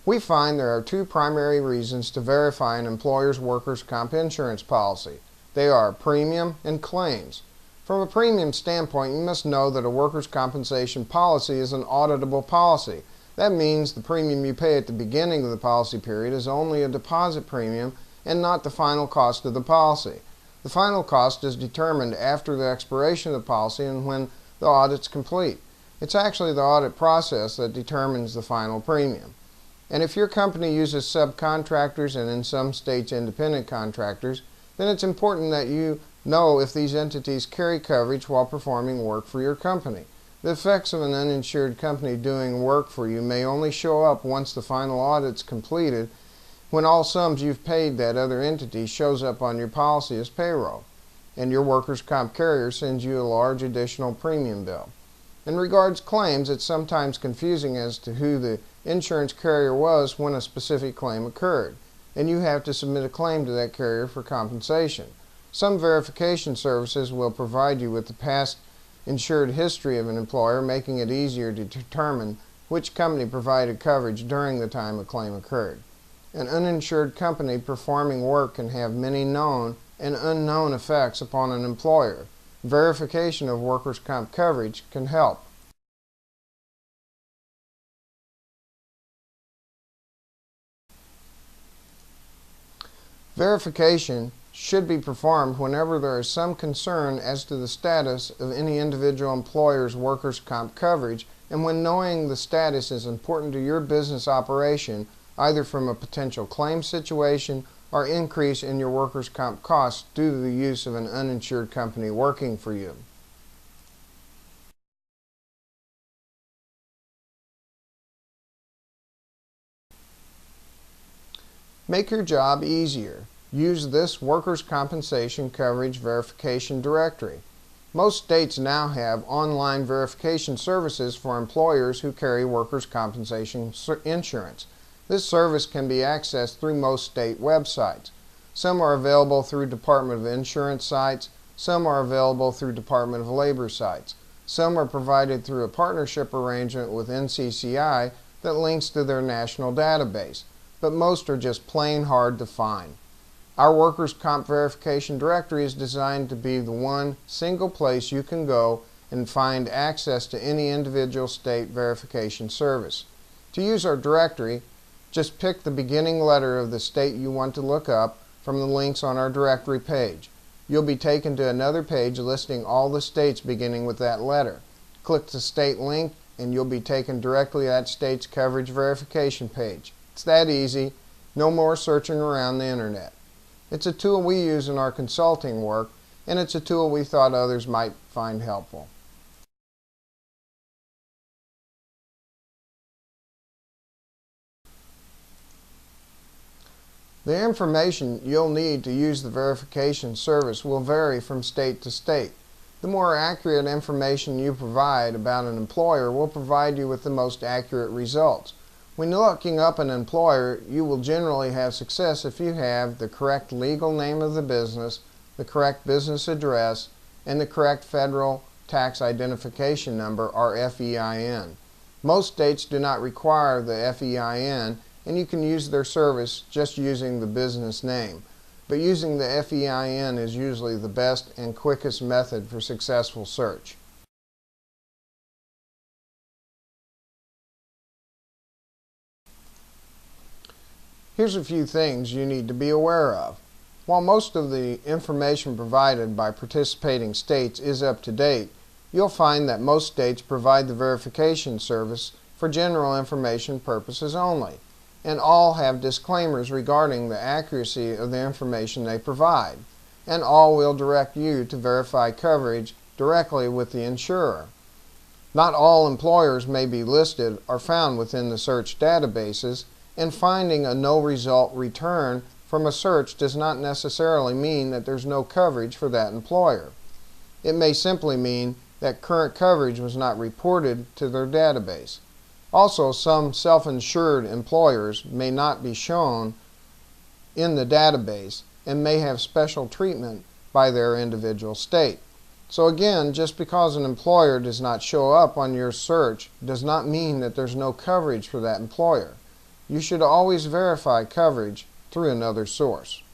We find there are two primary reasons to verify an employer's workers' comp insurance policy. They are premium and claims. From a premium standpoint, you must know that a workers' compensation policy is an auditable policy. That means the premium you pay at the beginning of the policy period is only a deposit premium and not the final cost of the policy. The final cost is determined after the expiration of the policy and when the audit's complete. It's actually the audit process that determines the final premium. And if your company uses subcontractors and in some states independent contractors, then it's important that you know if these entities carry coverage while performing work for your company. The effects of an uninsured company doing work for you may only show up once the final audit's completed, when all sums you've paid that other entity shows up on your policy as payroll, and your workers' comp carrier sends you a large additional premium bill. In regards claims, it's sometimes confusing as to who the insurance carrier was when a specific claim occurred, and you have to submit a claim to that carrier for compensation. Some verification services will provide you with the past insured history of an employer, making it easier to determine which company provided coverage during the time a claim occurred. An uninsured company performing work can have many known and unknown effects upon an employer. Verification of workers' comp coverage can help. Verification should be performed whenever there is some concern as to the status of any individual employer's workers' comp coverage, and when knowing the status is important to your business operation, either from a potential claim situation or increase in your workers' comp costs due to the use of an uninsured company working for you. Make your job easier. Use this workers' compensation coverage verification directory. Most states now have online verification services for employers who carry workers' compensation insurance. This service can be accessed through most state websites. Some are available through Department of Insurance sites, some are available through Department of Labor sites. Some are provided through a partnership arrangement with NCCI that links to their national database, but most are just plain hard to find. Our workers' comp verification directory is designed to be the one single place you can go and find access to any individual state verification service. To use our directory, just pick the beginning letter of the state you want to look up from the links on our directory page. You'll be taken to another page listing all the states beginning with that letter. Click the state link and you'll be taken directly to that state's coverage verification page. It's that easy. No more searching around the internet. It's a tool we use in our consulting work, and it's a tool we thought others might find helpful. The information you'll need to use the verification service will vary from state to state. The more accurate information you provide about an employer will provide you with the most accurate results. When looking up an employer, you will generally have success if you have the correct legal name of the business, the correct business address, and the correct federal tax identification number, or FEIN. Most states do not require the FEIN, and you can use their service just using the business name. But using the FEIN is usually the best and quickest method for successful search. Here's a few things you need to be aware of. While most of the information provided by participating states is up to date, you'll find that most states provide the verification service for general information purposes only, and all have disclaimers regarding the accuracy of the information they provide, and all will direct you to verify coverage directly with the insurer. Not all employers may be listed or found within the search databases, and finding a no result return from a search does not necessarily mean that there's no coverage for that employer. It may simply mean that current coverage was not reported to their database. Also, some self-insured employers may not be shown in the database and may have special treatment by their individual state. So again, just because an employer does not show up on your search does not mean that there's no coverage for that employer. You should always verify coverage through another source.